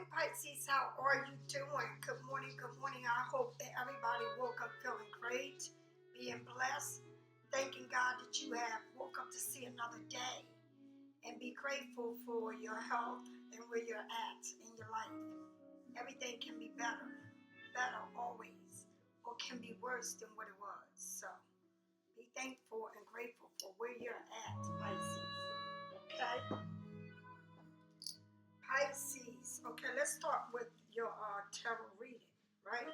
morning, Pisces. How are you doing? Good morning, good morning. I hope that everybody woke up feeling great, being blessed, thanking God that you have woke up to see another day, and be grateful for your health and where you're at in your life. Everything can be better always, or can be worse than what it was. So be thankful and grateful for where you're at, Pisces. Okay? Pisces. Okay, let's start with your tarot reading, right?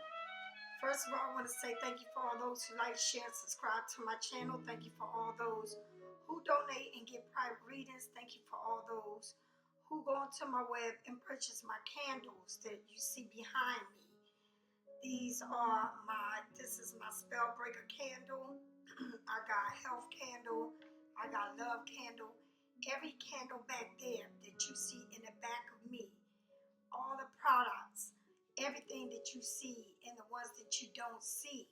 First of all, I want to say thank you for all those who like, share, and subscribe to my channel. Thank you for all those who donate and get private readings. Thank you for all those who go onto my web and purchase my candles that you see behind me. This is my spell breaker candle. I got health candle. I got love candle. Every candle back there that you see in the back of me, all the products, everything that you see and the ones that you don't see,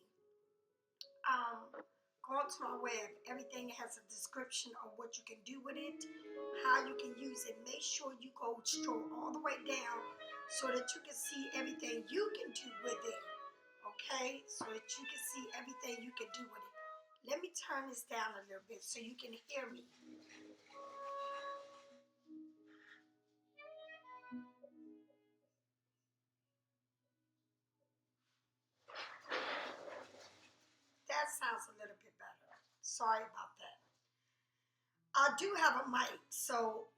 go onto my web. Everything has a description of what you can do with it, how you can use it. Make sure you go stroll all the way down so that you can see everything you can do with it, okay? So that you can see everything you can do with it. Let me turn this down a little bit so you can hear me. That sounds a little bit better. Sorry about that. I do have a mic, so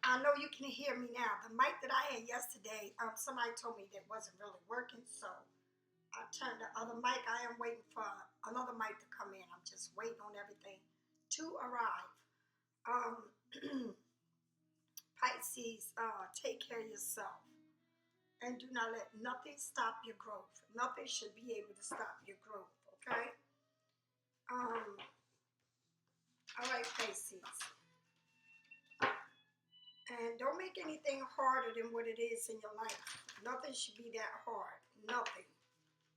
I know you can hear me now. The mic that I had yesterday, somebody told me that wasn't really working, so I turned the other mic. I am waiting for another mic to come in. I'm just waiting on everything to arrive. Pisces, take care of yourself and do not let nothing stop your growth. Nothing should be able to stop your growth, okay? All right, Pisces. And don't make anything harder than what it is in your life. Nothing should be that hard. Nothing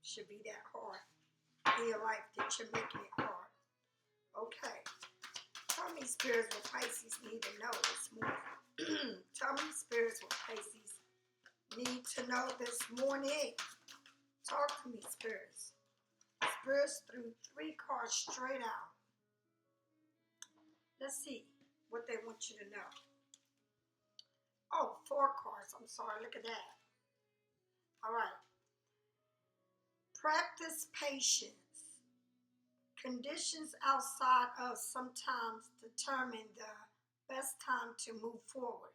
should be that hard in your life that you're making it hard. Okay. Tell me, spirits, what Pisces need to know this morning. Tell me, spirits, what Pisces need to know this morning. Talk to me, spirits. Spirits threw 3 cards straight out. Let's see what they want you to know. Oh, 4 cards. I'm sorry. Look at that. All right. Practice patience. Conditions outside us sometimes determine the best time to move forward.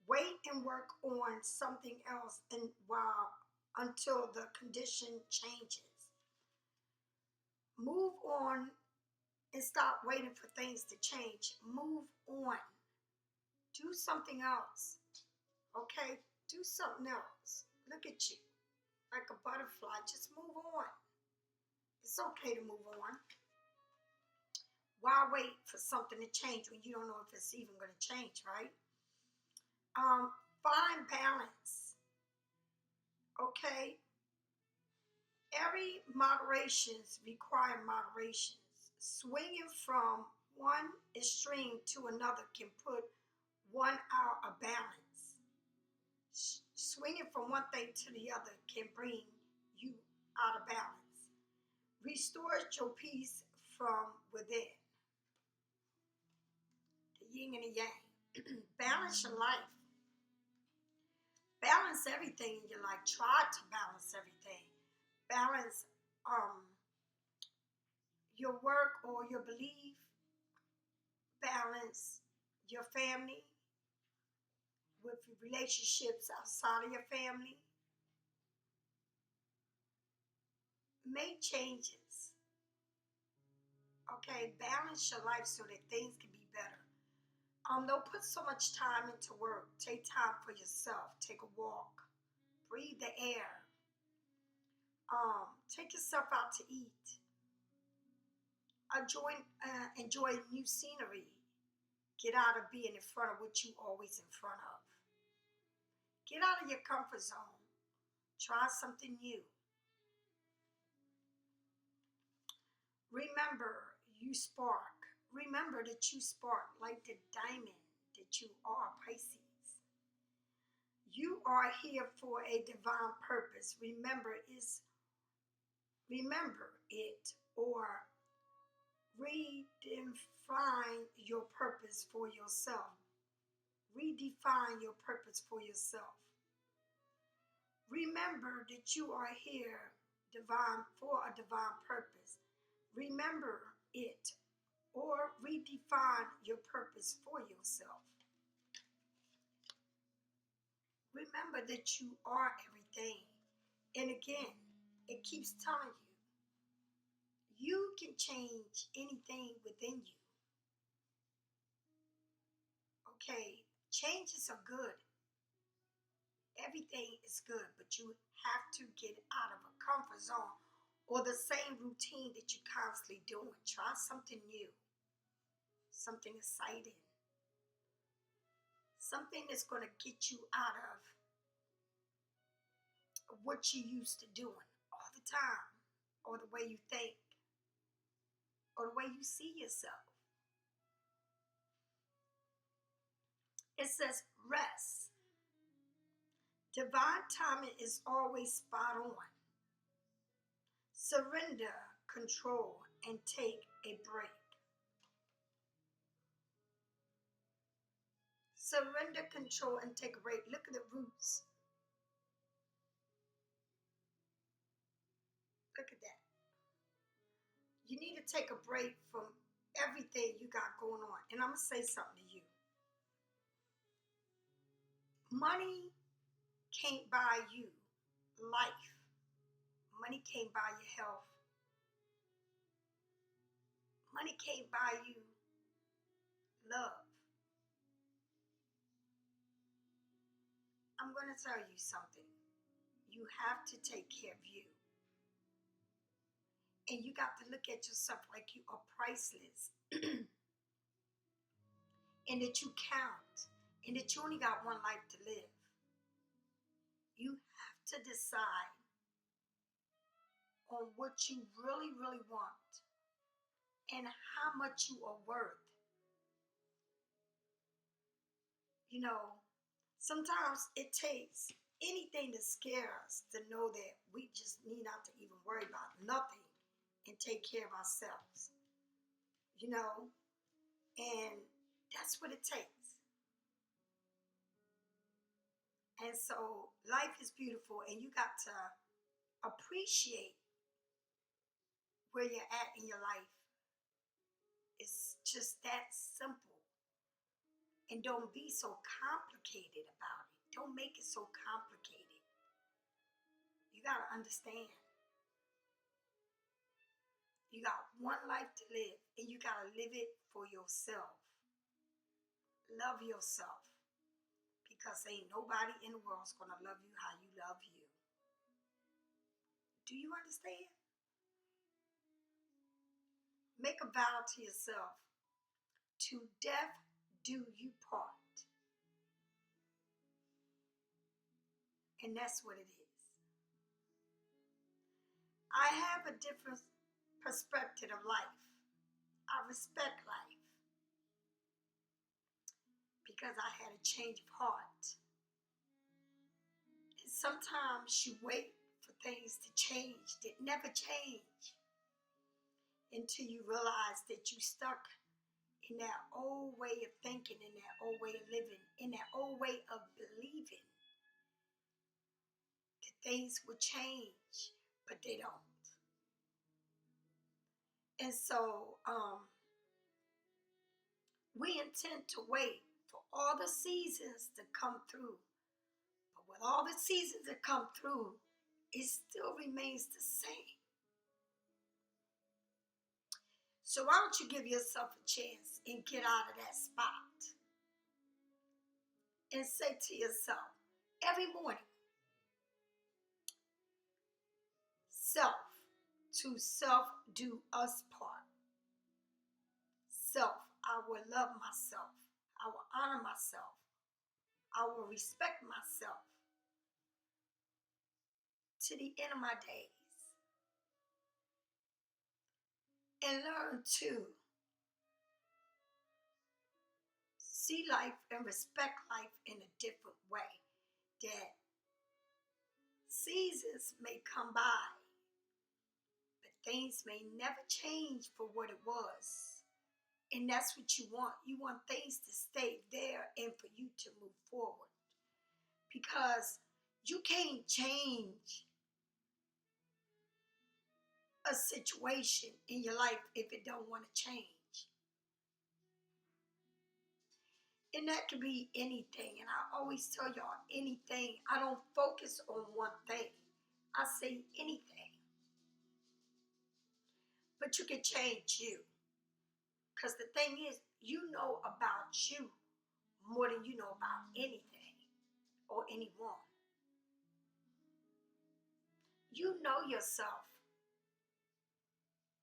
Wait and work on something else until the condition changes. Move on and stop waiting for things to change. Move on. Do something else. Okay? Do something else. Look at you. Like a butterfly. Just move on. It's okay to move on. Why wait for something to change when you don't know if it's even going to change, right? Find balance. Okay? Every moderations require moderations. Swinging from one extreme to another can put one out of balance. Swinging from one thing to the other can bring you out of balance. Restore your peace from within. The yin and the yang. Balance your life. Balance everything in your life. Try to balance everything. Balance your work or your belief. Balance your family with relationships outside of your family. Make changes. Okay, balance your life so that things can be better. Don't put so much time into work. Take time for yourself. Take a walk. Breathe the air. Take yourself out to eat. Enjoy new scenery. Get out of being in front of what you always in front of. Get out of your comfort zone. Try something new. Remember, you spark. Remember that you spark like the diamond that you are, Pisces. You are here for a divine purpose. Remember it, or redefine your purpose for yourself. Redefine your purpose for yourself. Remember that you are here for a divine purpose. Remember it, or redefine your purpose for yourself. Remember that you are everything. And again, it keeps telling you can change anything within you. Okay, changes are good. Everything is good, but you have to get out of a comfort zone or the same routine that you're constantly doing. Try something new, something exciting, something that's going to get you out of what you used to doing all the time, or the way you think, or the way you see yourself. It says rest. Divine timing is always spot on. Surrender, control, and take a break. Surrender, control, and take a break. Look at the roots. Look at that. You need to take a break from everything you got going on. And I'm going to say something to you. Money can't buy you life. Money can't buy you health. Money can't buy you love. I'm going to tell you something. You have to take care of you. And you got to look at yourself like you are priceless. And that you count. And that you only got one life to live. You have to decide on what you really, really want. And how much you are worth. You know, sometimes it takes anything to scare us to know that we just need not to even worry about nothing and take care of ourselves. You know, and that's what it takes. And so life is beautiful, and you got to appreciate where you're at in your life. It's just that simple. And don't be so complicated about it. Don't make it so complicated. You got to understand. You got one life to live, and you got to live it for yourself. Love yourself, because ain't nobody in the world's going to love you how you love you. Do you understand? Make a vow to yourself. To death do you part. And that's what it is. I have a different perspective of life. I respect life because I had a change of heart. And sometimes you wait for things to change that never change until you realize that you stuck in that old way of thinking, in that old way of living, in that old way of believing that things will change, but they don't. And so we intend to wait for all the seasons to come through. But with all the seasons that come through, it still remains the same. So why don't you give yourself a chance and get out of that spot and say to yourself every morning, self, to self do us part. Self, I will love myself. I will honor myself. I will respect myself to the end of my days. And learn to see life and respect life in a different way that seasons may come by, but things may never change for what it was. And that's what you want. You want things to stay there and for you to move forward. Because you can't change a situation in your life if it don't want to change. And that could be anything. And I always tell y'all anything. I don't focus on one thing. I say anything. But you can change you. Because the thing is, you know about you more than you know about anything or anyone. You know yourself.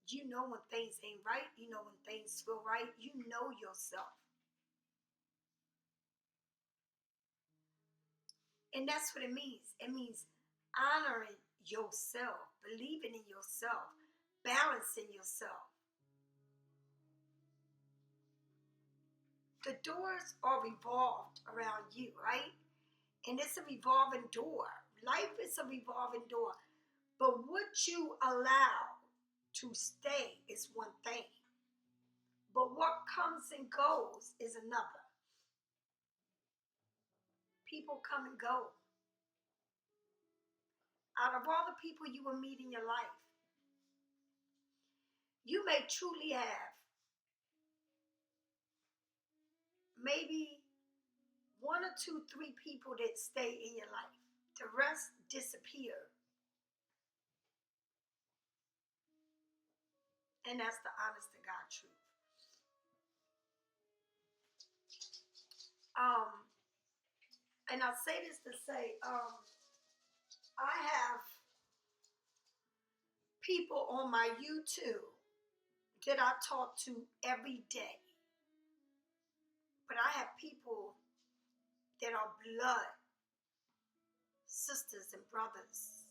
You know when things ain't right. You know when things feel right. You know yourself. And that's what it means. It means honoring yourself, believing in yourself, balancing yourself. The doors are revolved around you, right? And it's a revolving door. Life is a revolving door. But what you allow to stay is one thing. But what comes and goes is another. People come and go. Out of all the people you will meet in your life, you may truly have maybe 1 or 2, 3 people that stay in your life. The rest disappear. And that's the honest to God truth. And I say this to say, I have people on my you.To that I talk to every day. But I have people that are blood, sisters and brothers.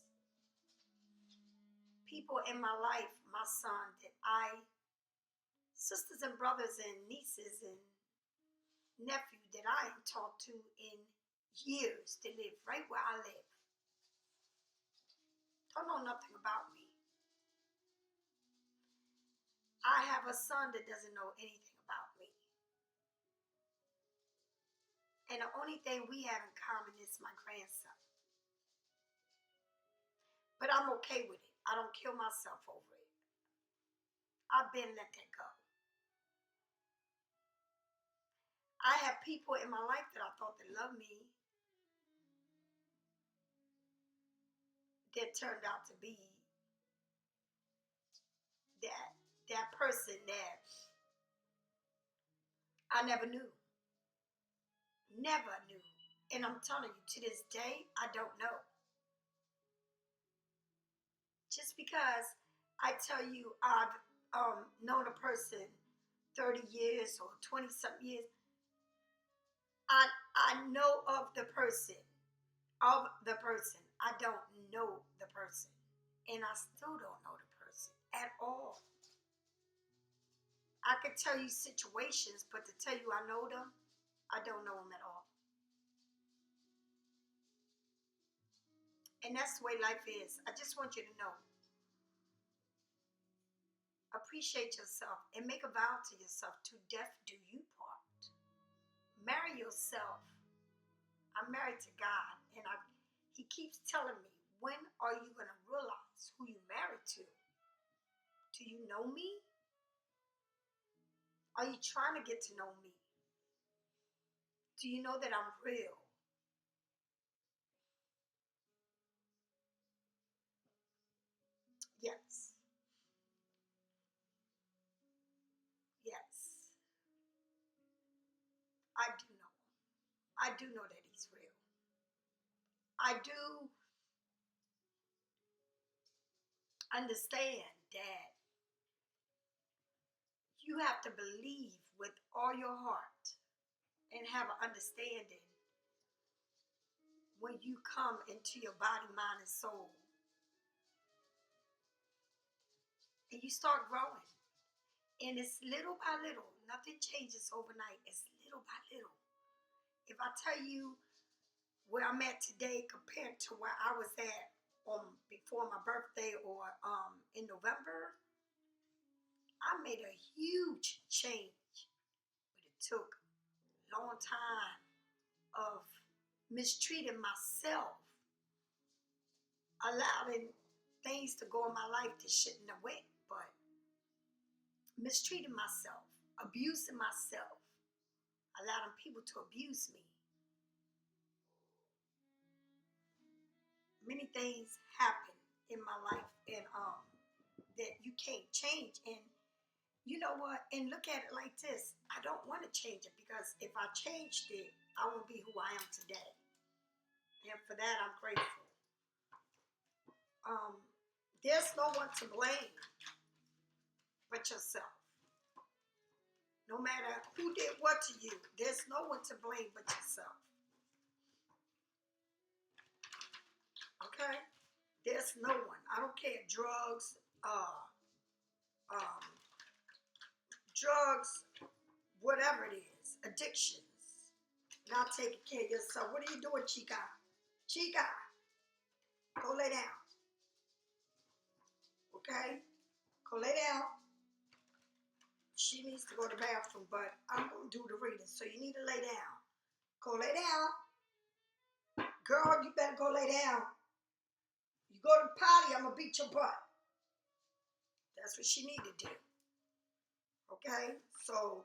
People in my life, my son, sisters and brothers and nieces and nephew that I ain't talked to in years. They live right where I live. Don't know nothing about me. I have a son that doesn't know anything about me. And the only thing we have in common is my grandson. But I'm okay with it. I don't kill myself over it. I've been let that go. I have people in my life that I thought that loved me that turned out to be that person that I never knew. Never knew. And I'm telling you, to this day, I don't know. Just because I tell you I've known a person 30 years or 20-something years, I know of the person. I don't know the person. And I still don't know the person at all. I could tell you situations, but to tell you I know them, I don't know them at all. And that's the way life is. I just want you to know. Appreciate yourself and make a vow to yourself. To death do you part. Marry yourself. I'm married to God, and He keeps telling me, when are you going to realize who you're married to? Do you know me? Are you trying to get to know me? Do you know that I'm real? Yes. Yes. I do know. I do know that He's real. I do understand that you have to believe with all your heart and have an understanding when you come into your body, mind, and soul. And you start growing. And it's little by little. Nothing changes overnight. It's little by little. If I tell you where I'm at today compared to where I was at before my birthday or in November, I made a huge change, but it took a long time of mistreating myself, allowing things to go in my life that shouldn't have went, but mistreating myself, abusing myself, allowing people to abuse me. Many things happen in my life, and that you can't change. And you know what? And look at it like this: I don't want to change it, because if I changed it, I won't be who I am today. And for that, I'm grateful. There's no one to blame but yourself. No matter who did what to you, there's no one to blame but yourself. Okay? There's no one. I don't care. Drugs, whatever it is, addictions. Not taking care of yourself. What are you doing, Chica? Chica, go lay down. Okay? Go lay down. She needs to go to the bathroom, but I'm going to do the reading, so you need to lay down. Go lay down. Girl, you better go lay down. You go to the potty, I'm going to beat your butt. That's what she need to do. Okay? So,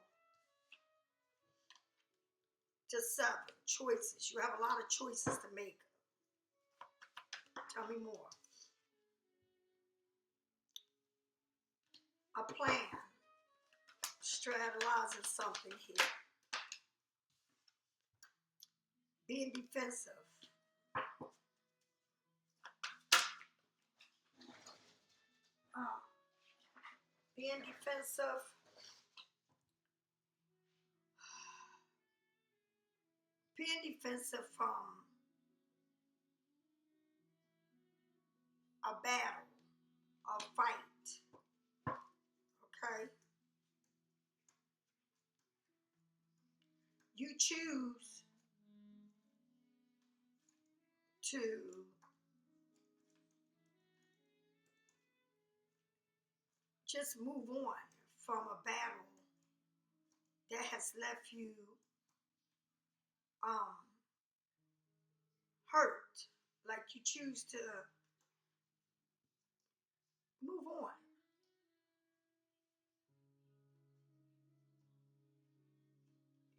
just 7 choices. You have a lot of choices to make. Tell me more. A plan. Strategizing something here. Being defensive. Being defensive. Being defensive from a battle, a fight. Okay? You choose to just move on from a battle that has left you hurt. Like, you choose to move on.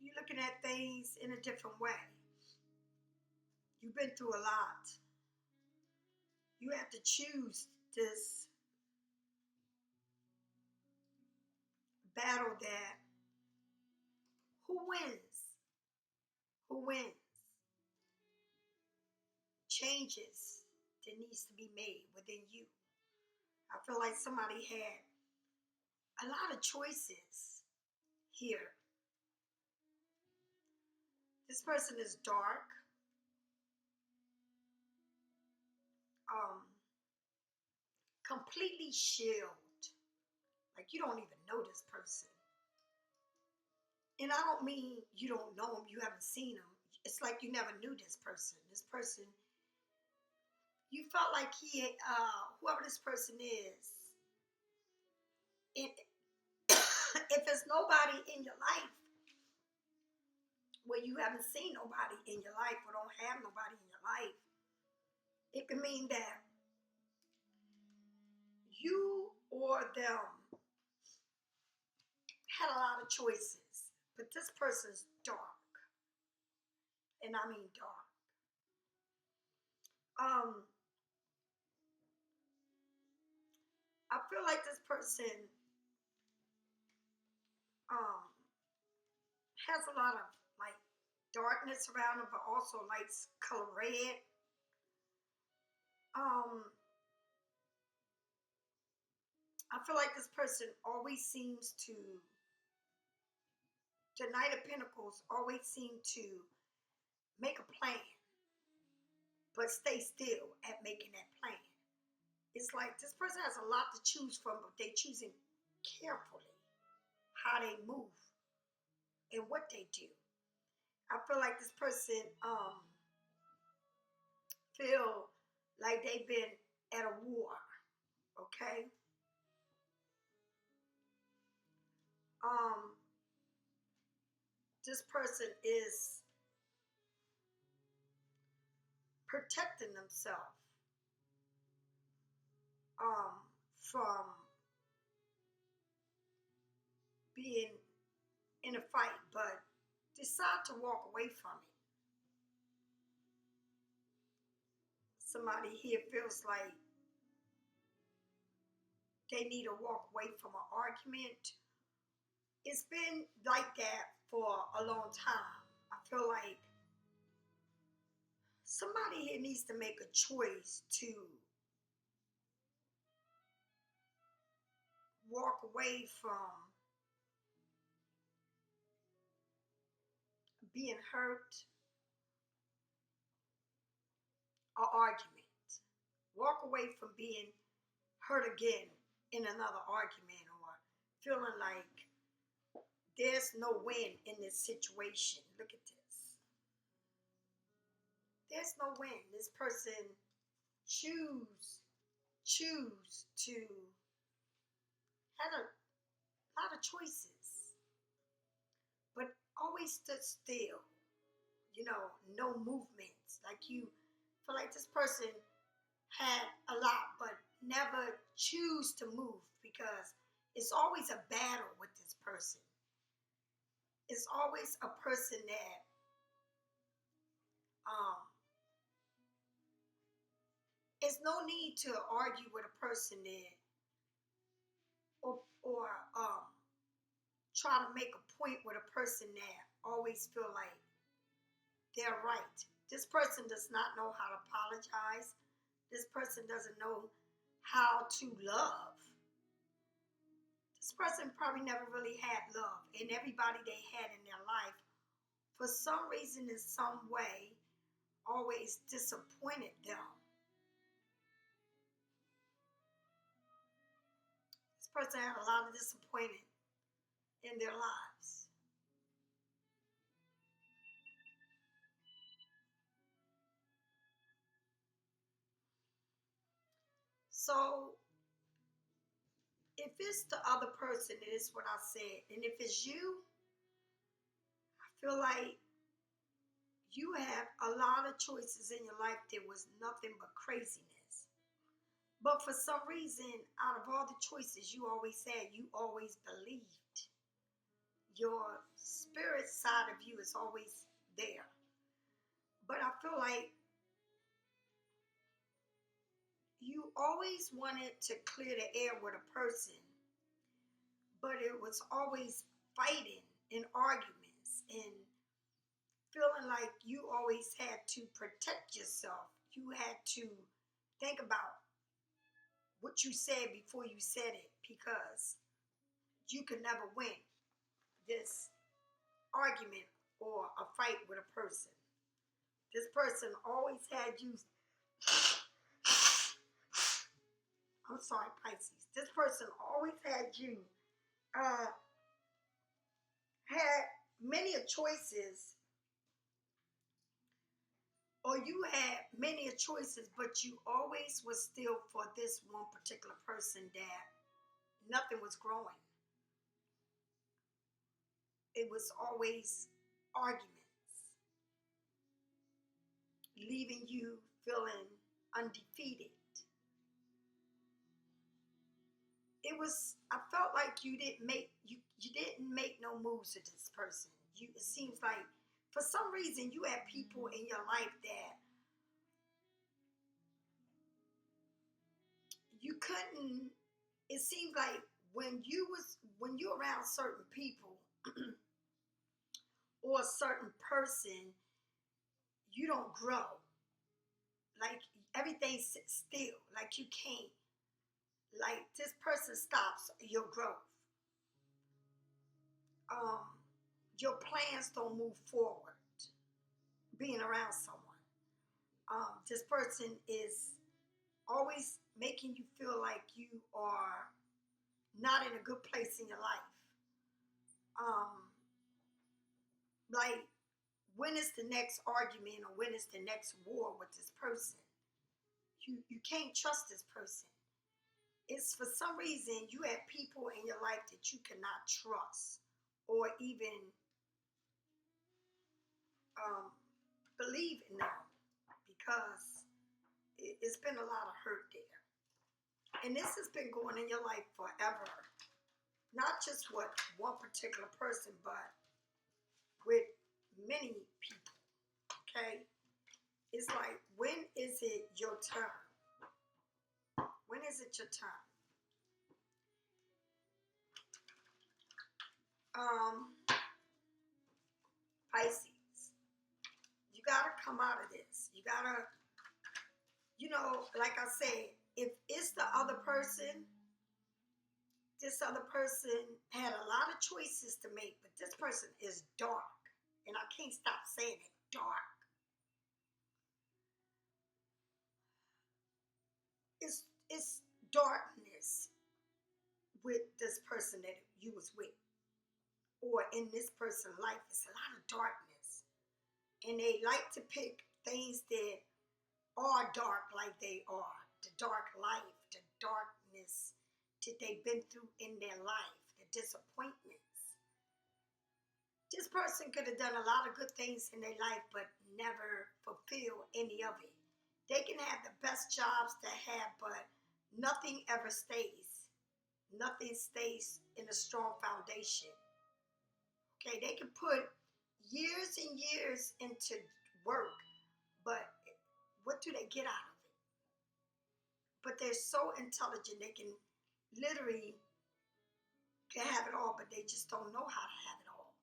You're looking at things in a different way. You've been through a lot. You have to choose this battle that who wins? Who wins? Changes that needs to be made within you. I feel like somebody had a lot of choices here. This person is dark. Completely shielded. Like, you don't even know this person. And I don't mean you don't know him, you haven't seen him. It's like you never knew this person. This person, you felt like whoever this person is, if there's nobody in your life, where you haven't seen nobody in your life or don't have nobody in your life, it can mean that you or them had a lot of choices, but this person's dark. And I mean dark. I feel like this person has a lot of like darkness around them, but also likes color red. I feel like this person always seems to, the Knight of Pentacles always seem to make a plan, but stay still at making that plan. It's like this person has a lot to choose from, but they're choosing carefully how they move and what they do. I feel like this person feel like they've been at a war, okay? Um, this person is protecting themselves from being in a fight, but decide to walk away from it. Somebody here feels like they need to walk away from an argument. It's been like that for a long time. I feel like somebody here needs to make a choice to walk away from being hurt or argument. Walk away from being hurt again in another argument, or feeling like there's no win in this situation. Look at this. There's no win. This person choose to have a lot of choices, but always stood still. No movements. Like you feel like this person had a lot, but never choose to move, because it's always a battle with this person. It's always a person that it's no need to argue with a person that or try to make a point with a person that always feel like they're right. This person does not know how to apologize. This person doesn't know how to love. This person probably never really had love, and everybody they had in their life, for some reason, in some way, always disappointed them. This person had a lot of disappointment in their lives. So if it's the other person, it is what I said. And if it's you, I feel like you have a lot of choices in your life that was nothing but craziness. But for some reason, out of all the choices you always had, you always believed. Your spirit side of you is always there. But I feel like you always wanted to clear the air with a person, but it was always fighting and arguments and feeling like you always had to protect yourself. You had to think about what you said before you said it, because you could never win this argument or a fight with a person. This person always had you. I'm sorry, Pisces. This person always had you had many choices, or you had many choices, but you always was still for this one particular person that nothing was growing. It was always arguments, leaving you feeling undefeated. I felt like you didn't make no moves with this person. It seems like for some reason you had people in your life that you couldn't. It seems like when you around certain people or a certain person, you don't grow. Like everything sits still. Like you can't. Like this person stops your growth. Your plans don't move forward. Being around someone, this person is always making you feel like you are not in a good place in your life. Like, when is the next argument or when is the next war with this person? you can't trust this person. It's for some reason you have people in your life that you cannot trust or even believe in them because it's been a lot of hurt there. And this has been going in your life forever. Not just with one particular person, but with many people. Okay? It's like, when is it your turn? When is it your turn? Pisces, you gotta come out of this. You gotta, like I said, if it's the other person, this other person had a lot of choices to make, but this person is dark. And I can't stop saying it, dark. It's darkness with this person that you was with. Or in this person's life, it's a lot of darkness. And they like to pick things that are dark like they are. The dark life, the darkness that they've been through in their life, the disappointments. This person could have done a lot of good things in their life, but never fulfill any of it. They can have the best jobs to have, but nothing ever stays. Nothing stays in a strong foundation. Okay, they can put years and years into work, but what do they get out of it? But they're so intelligent, they can literally can have it all, but they just don't know how to have it all.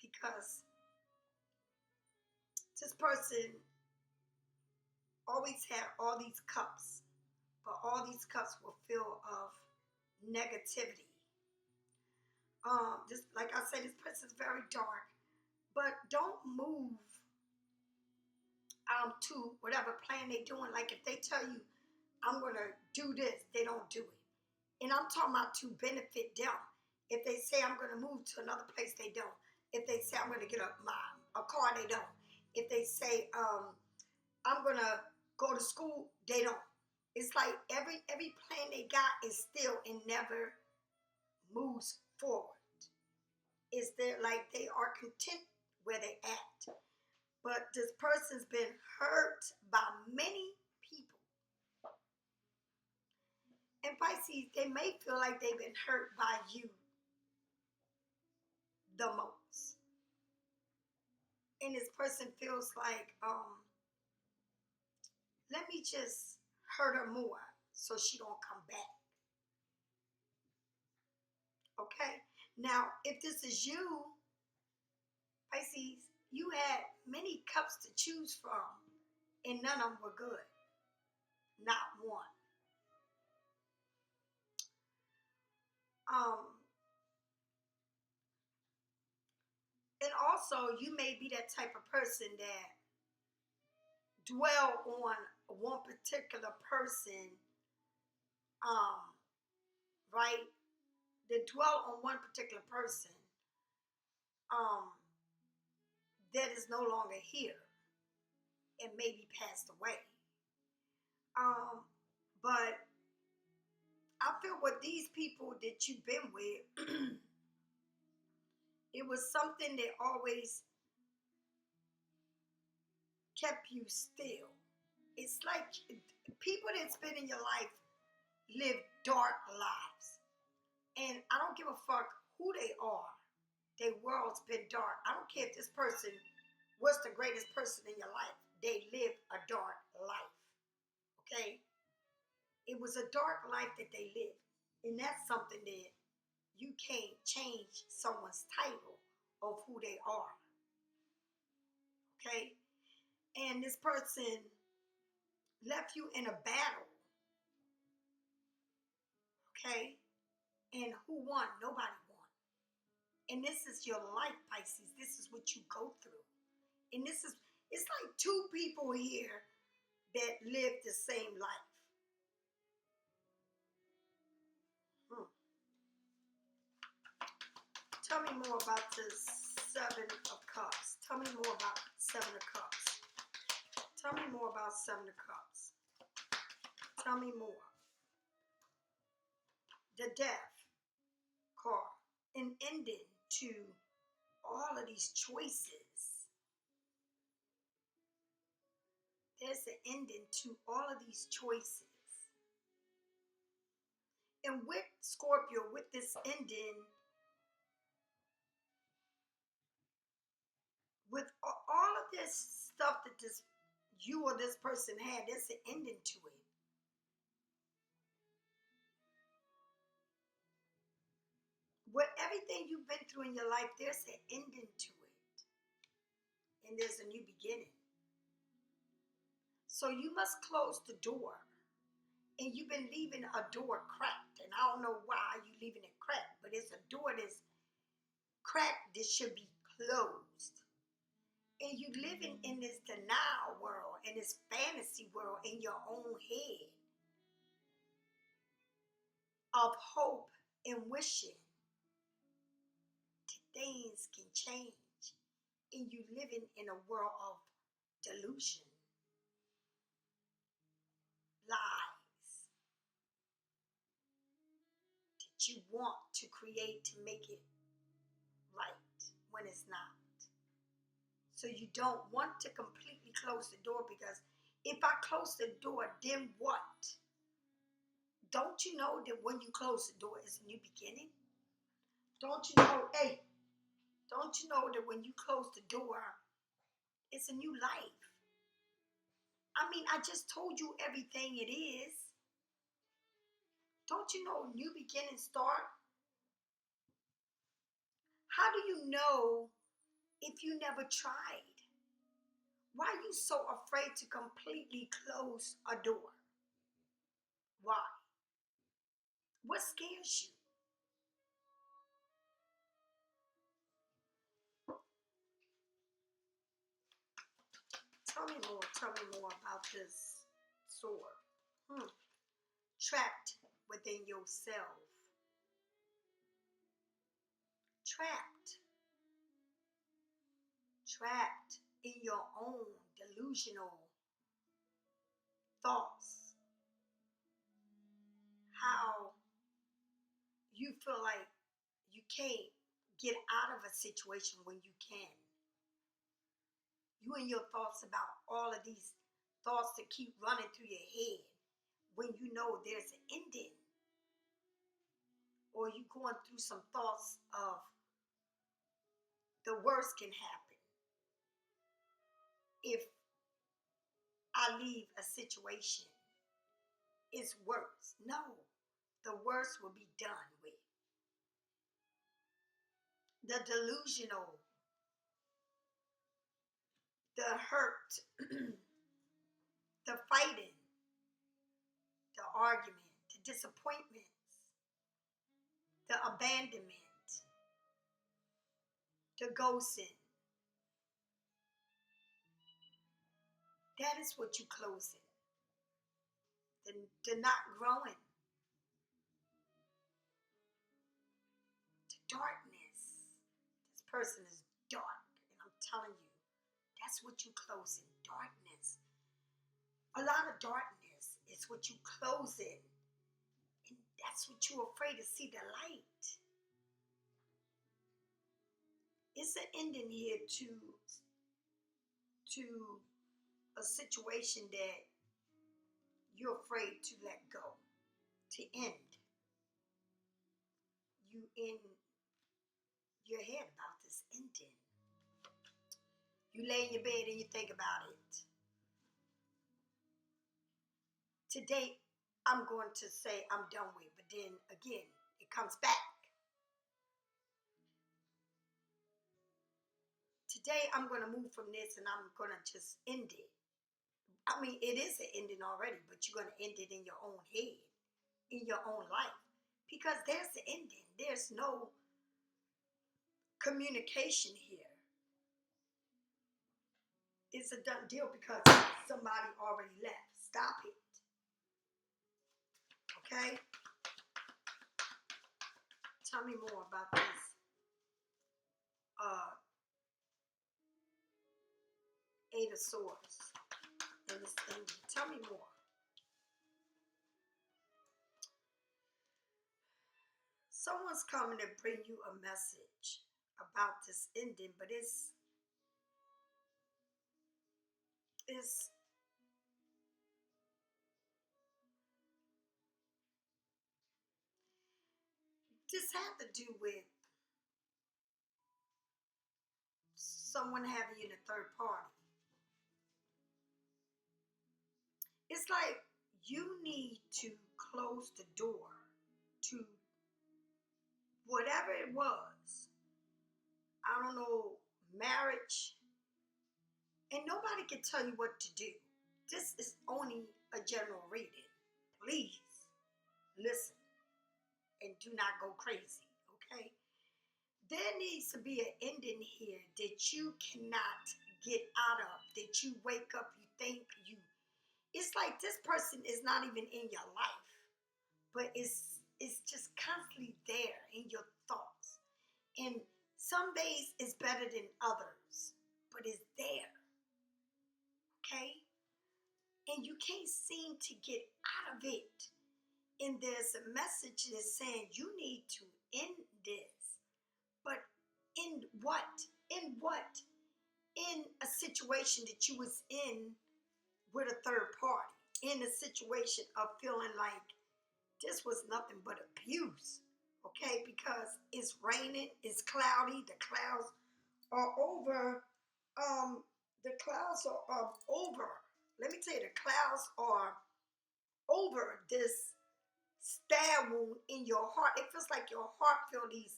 Because this person always had all these cups, but all these cups were filled of negativity. Just like I said, this person's very dark, but don't move to whatever plan they're doing. Like if they tell you, I'm gonna do this, they don't do it. And I'm talking about to benefit them. If they say I'm gonna move to another place, they don't. If they say I'm gonna get a car, they don't. If they say I'm gonna go to school, they don't. It's like every plan they got is still and never moves forward. Is there like they are content where they at. But this person's been hurt by many people. And Pisces, they may feel like they've been hurt by you the most. And this person feels like, let me just hurt her more so she don't come back. Okay? Now, if this is you, Pisces, you had many cups to choose from, and none of them were good. Not one. And also, you may be that type of person that dwell on one particular person, right? That dwell on one particular person that is no longer here and maybe passed away. But I feel with these people that you've been with, it was something that always kept you still. It's like people that's been in your life live dark lives. And I don't give a fuck who they are. Their world's been dark. I don't care if this person was the greatest person in your life. They lived a dark life. Okay? It was a dark life that they lived. And that's something that you can't change someone's title of who they are. Okay? And this person left you in a battle. Okay? And who won? Nobody won. And this is your life, Pisces. This is what you go through. And it's like two people here that live the same life. Tell me more about this Seven of Cups. Tell me more about Seven of Cups. Tell me more about Seven of Cups. Tell me more. The death card. An ending to all of these choices. There's an ending to all of these choices. And with Scorpio, with this ending, with all of this stuff that this you or this person had, there's an ending to it. With everything you've been through in your life, there's an ending to it. And there's a new beginning. So you must close the door. And you've been leaving a door cracked. And I don't know why you're leaving it cracked, but it's a door that's cracked that should be closed. And you living in this denial world and this fantasy world in your own head of hope and wishing that things can change. And you living in a world of delusion, lies that you want to create to make it right when it's not. So you don't want to completely close the door, because if I close the door, then what? Don't you know that when you close the door, it's a new beginning? Don't you know, hey, don't you know that when you close the door, it's a new life? I mean, I just told you everything it is. Don't you know new beginnings start? How do you know if you never tried? Why are you so afraid to completely close a door? Why? What scares you? Tell me more about this sword. Trapped within yourself. Trapped. Trapped in your own delusional thoughts. How you feel like you can't get out of a situation when you can. You and your thoughts about all of these thoughts that keep running through your head when you know there's an ending. Or you going through some thoughts of the worst can happen if I leave a situation. It's worse. No, the worst will be done with. The delusional, the hurt, the fighting, the argument, the disappointments, the abandonment, the ghosting. That is what you close in. The not growing. The darkness. This person is dark. And I'm telling you, that's what you close in. Darkness. A lot of darkness is what you close in. And that's what you're afraid to see, the light. It's an ending here to a situation that you're afraid to let go, to end. You in your head about this ending. You lay in your bed and you think about it. Today, I'm going to say I'm done with, but then again, it comes back. Today, I'm going to move from this and I'm going to just end it. I mean, it is an ending already, but you're going to end it in your own head, in your own life. Because there's the ending. There's no communication here. It's a done deal because somebody already left. Stop it. Okay? Tell me more about this. Eight of Swords and this ending. Tell me more. someone's coming to bring you a message about this ending, but it's this had to do with someone having you in a third party. It's like you need to close the door to whatever it was. I don't know, marriage. And nobody can tell you what to do. This is only a general reading. Please listen and do not go crazy, okay? There needs to be an ending here that you cannot get out of, that you wake up, you think you, it's like this person is not even in your life, but it's just constantly there in your thoughts. And some days it's better than others, but it's there, okay? And you can't seem to get out of it. And there's a message that's saying you need to end this. But in what? In what? In a situation that you was in with a third party. In a situation of feeling like this was nothing but abuse. Okay? Because it's raining, it's cloudy, the clouds are over. The clouds are over. Let me tell you, the clouds are over this stab wound in your heart. It feels like your heart feel these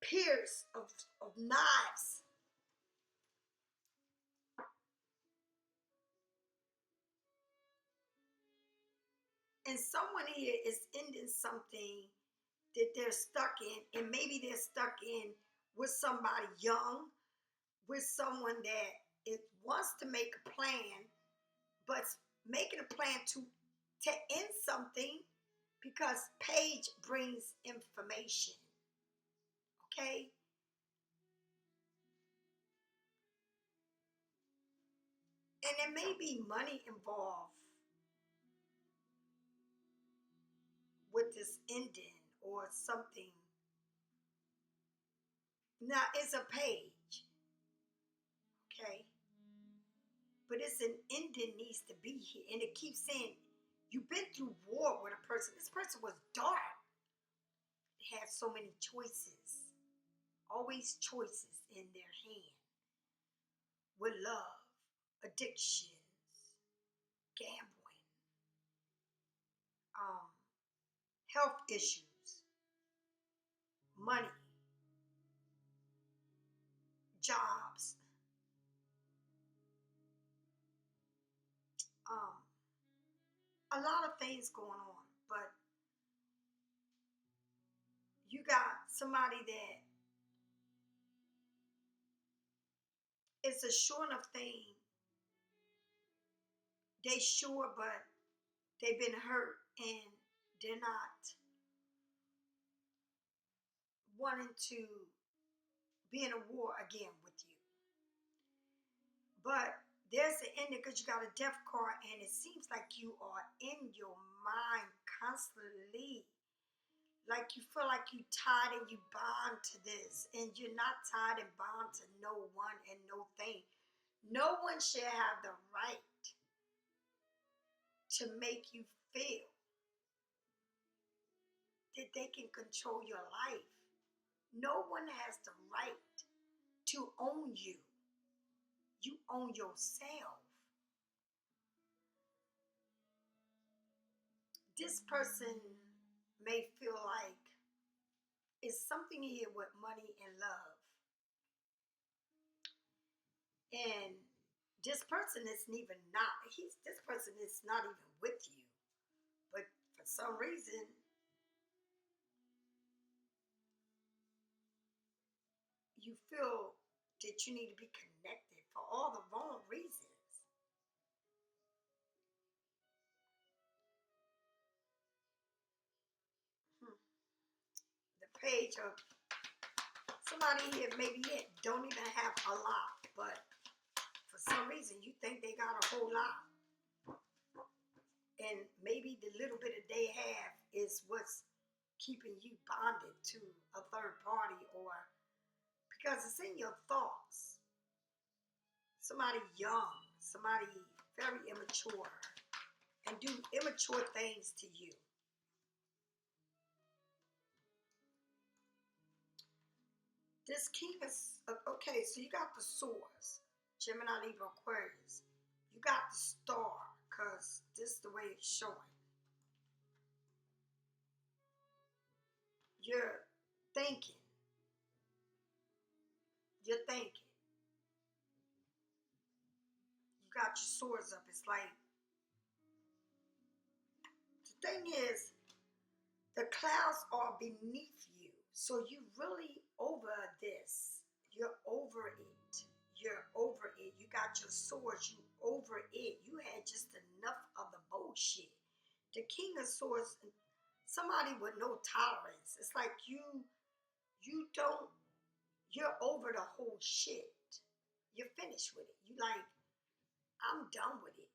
pierce of knives. And someone here is ending something that they're stuck in, and maybe they're stuck in with somebody young, with someone that it wants to make a plan, but making a plan to end something because page brings information. Okay? And there may be money involved with this ending or something. Now it's a page, okay? But it's an ending needs to be here. And it keeps saying, you've been through war with a person. This person was dark. They had so many choices. Always choices in their hand. With love, addictions, gambling, health issues, money, jobs, a lot of things going on. But you got somebody that is a sure enough thing. They sure, but they've been hurt and they're not wanting to be in a war again with you. But there's an ending because you got a death card and it seems like you are in your mind constantly. Like you feel like you tied and you bound to this, and you're not tied and bound to no one and no thing. No one should have the right to make you feel that they can control your life. No one has the right to own you. You own yourself. This person may feel like it's something here with money and love. And this person is even not, this person is not even with you. But for some reason, you feel that you need to be connected for all the wrong reasons. The page of somebody here maybe don't even have a lot, but for some reason you think they got a whole lot. And maybe the little bit that they have is what's keeping you bonded to a third party, or because it's in your thoughts. Somebody young, somebody very immature, and do immature things to you. This king is, okay, so you got the swords, Gemini, Libra, Aquarius. You got the star, because this is the way it's showing. You're thinking. You're thinking. You got your swords up. It's like, the thing is, the clouds are beneath you. So you really over this. You're over it. You're over it. You got your swords. You over it. You had just enough of the bullshit. The King of Swords, somebody with no tolerance. It's like you're over the whole shit. You're finished with it. You like, I'm done with it.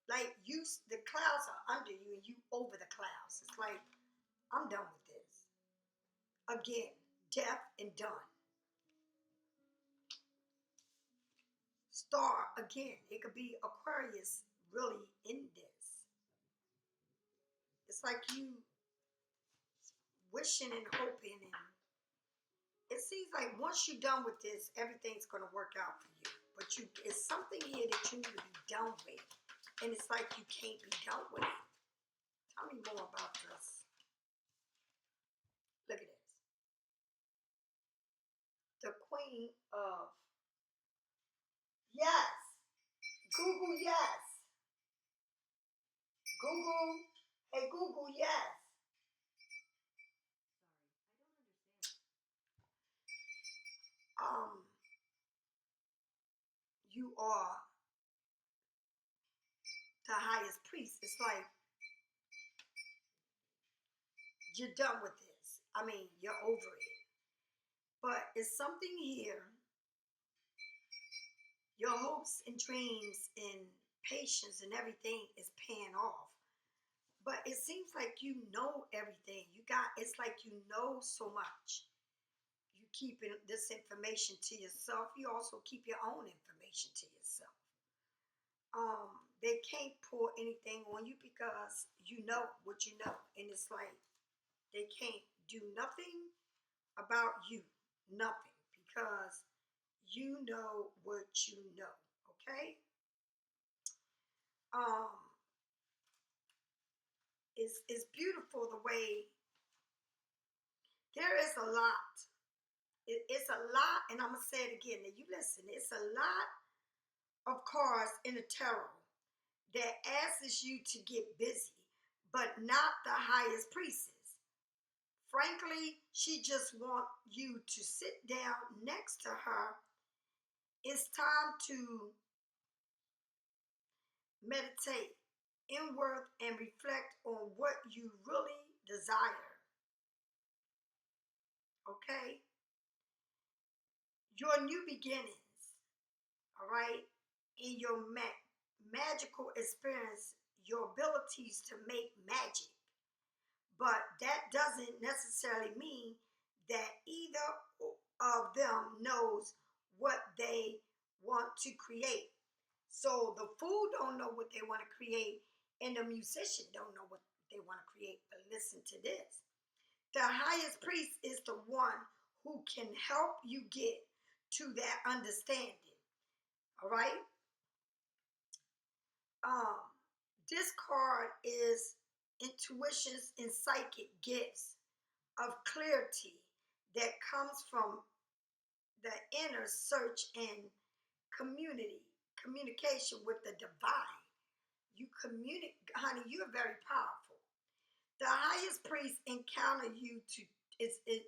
Like the clouds are under you and you over the clouds. It's like, I'm done with this. Again, deaf and done. Star, again, it could be Aquarius really in this. It's like you wishing and hoping, and it seems like once you're done with this, everything's going to work out for you. But it's something here that you need to be done with. And it's like you can't be done with it. Tell me more about this. Look at this. The Queen of, yes. Google, yes. Google, hey Google, yes. You are the highest priest. It's like you're done with this. I mean, you're over it. But it's something here. Your hopes and dreams and patience and everything is paying off. But it seems like you know everything. It's like you know so much. You keeping this information to yourself. You also keep your own information to yourself. They can't pour anything on you because you know what you know. And it's like they can't do nothing about you. Nothing. Because you know what you know. Okay? It's beautiful the way there is a lot. It's a lot, and I'm going to say it again. Now you listen. It's a lot of cards in the tarot that asks you to get busy, but not the highest priestess. Frankly, she just wants you to sit down next to her. It's time to meditate inward and reflect on what you really desire. Okay? Your new beginnings, all right? In your magical experience, your abilities to make magic. But that doesn't necessarily mean that either of them knows what they want to create. So the fool don't know what they want to create, and the musician don't know what they want to create. But listen to this. The highest priest is the one who can help you get to that understanding. All right? This card is intuitions and psychic gifts of clarity that comes from the inner search and communication with the divine. You communicate, honey, you're very powerful. The highest priest is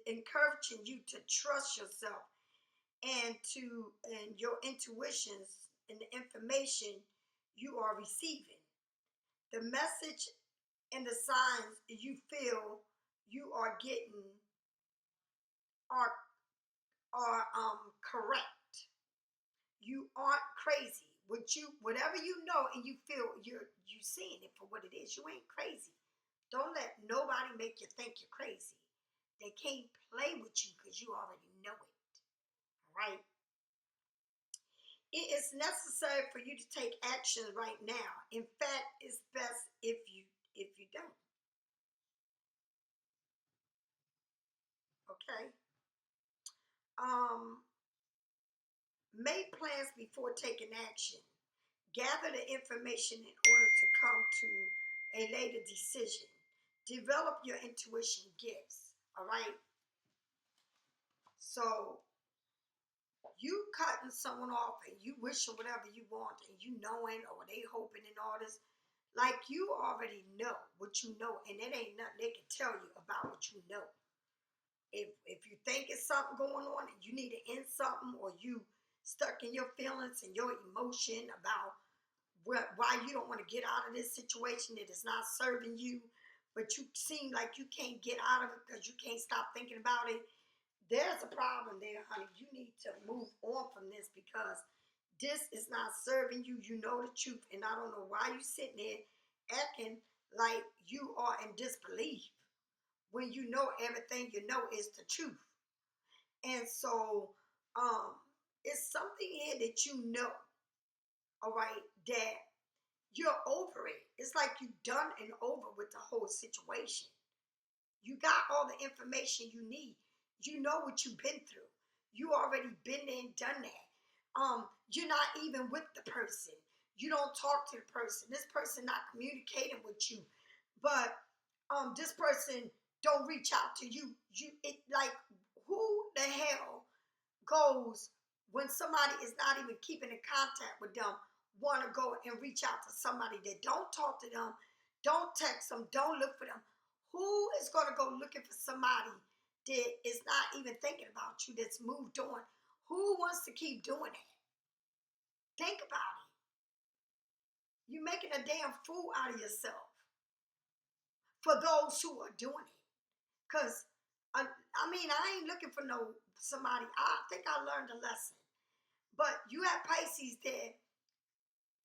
encouraging you to trust yourself and your intuitions and the information you are receiving. The message and the signs you feel you are getting are correct. You aren't crazy. Whatever you know and you feel, you seeing it for what it is. You ain't crazy. Don't let nobody make you think you're crazy. They can't play with you because you already know it. All right? It is necessary for you to take action right now. In fact, it's best if you don't. Okay? Make plans before taking action. Gather the information in order to come to a later decision. Develop your intuition gifts. All right? So you cutting someone off and you wishing whatever you want and you knowing or they hoping and all this, like you already know what you know, and it ain't nothing they can tell you about what you know. If you think it's something going on and you need to end something, or you stuck in your feelings and your emotion about why you don't want to get out of this situation that is not serving you, but you seem like you can't get out of it because you can't stop thinking about it, there's a problem there, honey. You need to move on from this because this is not serving you. You know the truth, and I don't know why you sitting there acting like you are in disbelief when you know everything you know is the truth. And so it's something here that you know, all right, that you're over it. It's like you're done and over with the whole situation. You got all the information you need. You know what you've been through. You already been there and done that. You're not even with the person. You don't talk to the person. This person not communicating with you. But this person don't reach out to you. Who the hell goes when somebody is not even keeping in contact with them, want to go and reach out to somebody that don't talk to them, don't text them, don't look for them? Who is going to go looking for somebody that is not even thinking about you, that's moved on? Who wants to keep doing that? Think about it. You're making a damn fool out of yourself for those who are doing it. Because, I ain't looking for somebody. I think I learned a lesson. But you have Pisces that,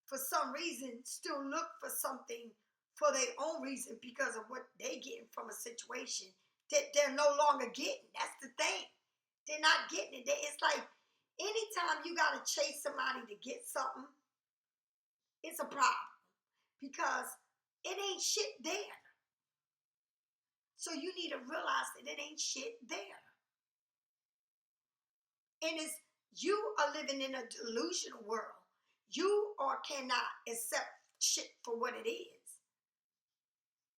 for some reason, still look for something for their own reason because of what they getting from a situation that they're no longer getting. That's the thing. They're not getting it. It's like anytime you got to chase somebody to get something, it's a problem because it ain't shit there. So you need to realize that it ain't shit there. And you are living in a delusional world. You cannot accept shit for what it is.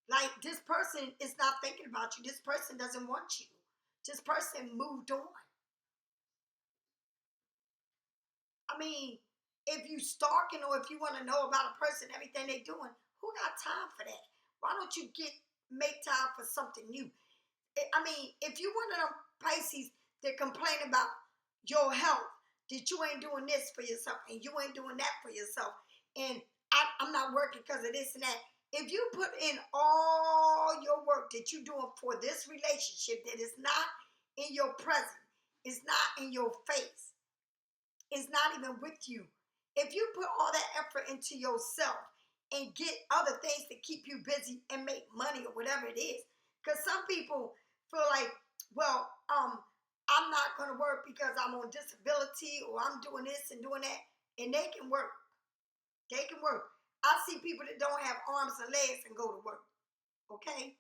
Like, this person is not thinking about you. This person doesn't want you. This person moved on. If you stalking or if you want to know about a person, everything they doing, who got time for that? Why don't you make time for something new? If you one of them Pisces that complain about your health, that you ain't doing this for yourself and you ain't doing that for yourself, and I'm not working because of this and that. If you put in all your work that you're doing for this relationship that is not in your present, is not in your face, is not even with you. If you put all that effort into yourself and get other things to keep you busy and make money or whatever it is, because some people feel like, well, I'm not going to work because I'm on disability or I'm doing this and doing that, and they can work. They can work. I see people that don't have arms and legs and go to work. Okay?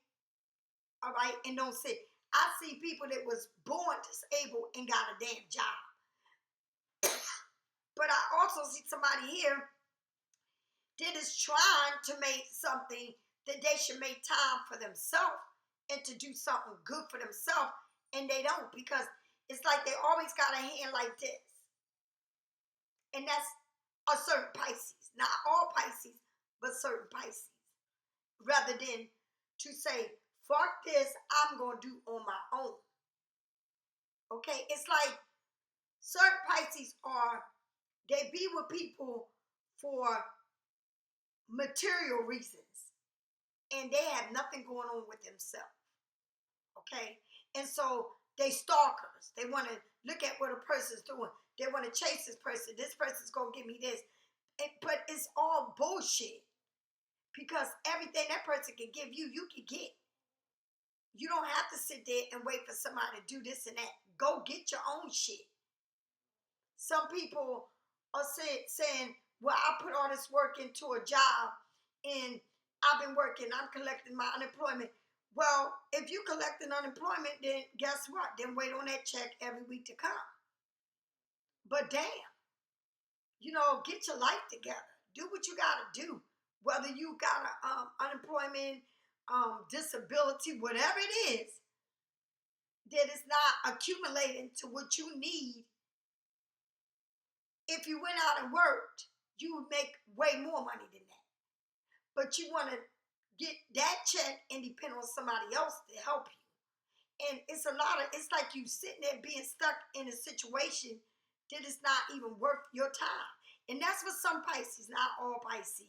All right? And don't sit. I see people that was born disabled and got a damn job. But I also see somebody here that is trying to make something that they should make time for themselves and to do something good for themselves, and they don't, because it's like they always got a hand like this. And that's a certain Pisces. Not all Pisces, but certain Pisces. Rather than to say, fuck this, I'm going to do on my own. Okay? It's like certain Pisces they be with people for material reasons. And they have nothing going on with themselves. Okay? And so they stalkers. They want to look at what a person's doing. They want to chase this person. This person's going to give me this. But it's all bullshit. Because everything that person can give you, you can get. You don't have to sit there and wait for somebody to do this and that. Go get your own shit. Some people are saying, well, I put all this work into a job and I've been working, I'm collecting my unemployment. Well, if you collecting unemployment, then guess what? Then wait on that check every week to come. But damn, get your life together. Do what you got to do. Whether you got unemployment, disability, whatever it is, that is not accumulating to what you need. If you went out and worked, you would make way more money than that. But you want to get that check and depend on somebody else to help you. And it's like you sitting there being stuck in a situation that is not even worth your time. And that's for some Pisces, not all Pisces.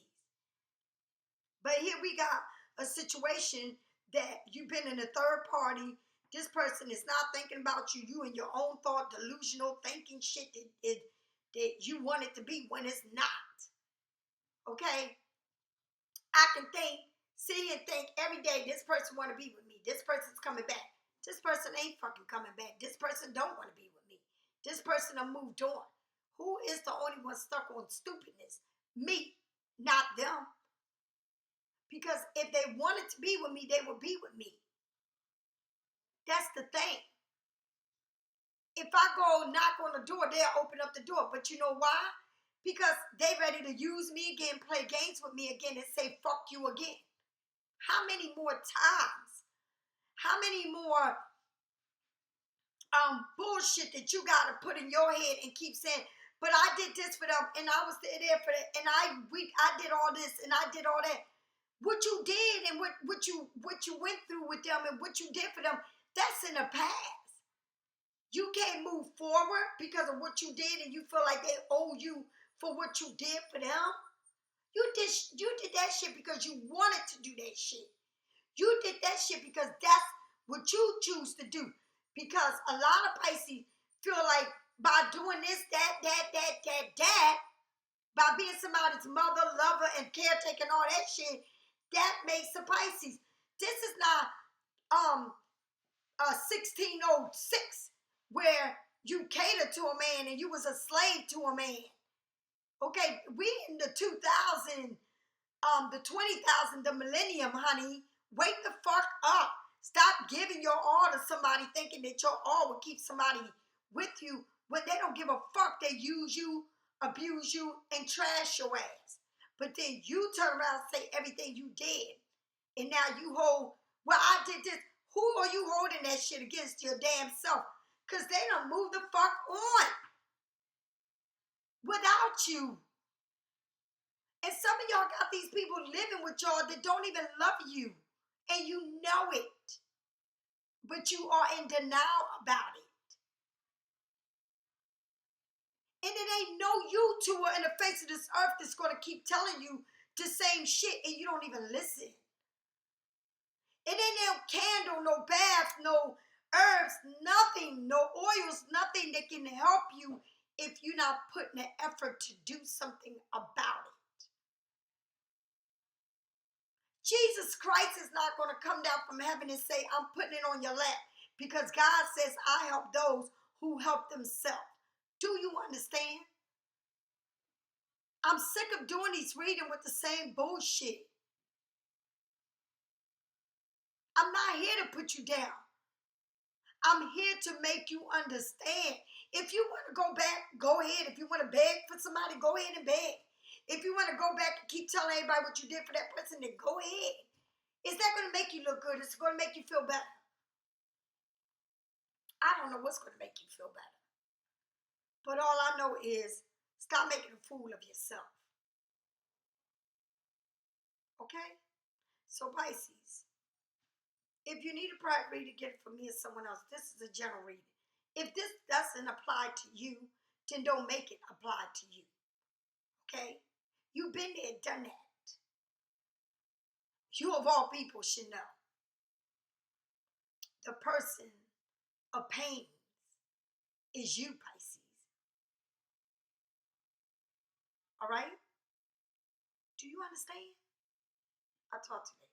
But here we got a situation that you've been in a third party. This person is not thinking about you. You in your own thought, delusional, thinking shit that you want it to be when it's not. Okay? I can sit here and think every day, this person want to be with me. This person's coming back. This person ain't fucking coming back. This person don't want to be with me. This person done moved on. Who is the only one stuck on stupidness? Me, not them. Because if they wanted to be with me, they would be with me. That's the thing. If I go knock on the door, they'll open up the door. But you know why? Because they ready to use me again, play games with me again, and say, fuck you again. How many more times? How many more bullshit that you got to put in your head and keep saying, but I did this for them, and I was there for that, and I did all this, and I did all that. What you did and what you went through with them and what you did for them, that's in the past. You can't move forward because of what you did and you feel like they owe you for what you did for them. You did that shit because you wanted to do that shit. You did that shit because that's what you choose to do. Because a lot of Pisces feel like by doing this, that, by being somebody's mother, lover, and caretaker and all that shit, that makes a Pisces. This is not 1606 where you cater to a man and you was a slave to a man. Okay, we in the 2000, the 20,000, the millennium, honey. Wake the fuck up. Stop giving your all to somebody thinking that your all will keep somebody with you when they don't give a fuck. They use you, abuse you, and trash your ass. But then you turn around and say everything you did. And now you hold, well, I did this. Who are you holding that shit against your damn self? Because they done moved the fuck on without you. And some of y'all got these people living with y'all that don't even love you. And you know it. But you are in denial about it. And it ain't no you-To in the face of this earth that's going to keep telling you the same shit and you don't even listen. It ain't no candle, no bath, no herbs, nothing, no oils, nothing that can help you if you're not putting the effort to do something about it. Jesus Christ is not going to come down from heaven and say, I'm putting it on your lap. Because God says, I help those who help themselves. Do you understand? I'm sick of doing these reading with the same bullshit. I'm not here to put you down. I'm here to make you understand. If you want to go back, go ahead. If you want to beg for somebody, go ahead and beg. If you want to go back and keep telling everybody what you did for that person, then go ahead. Is that going to make you look good? Is it going to make you feel better? I don't know what's going to make you feel better. But all I know is stop making a fool of yourself. Okay? So Pisces, if you need a private reading, get it from me or someone else. This is a general reading. If this doesn't apply to you, then don't make it apply to you. Okay? You've been there, done that. You of all people should know. The person of pain is you, Pisces. All right? Do you understand? talk today.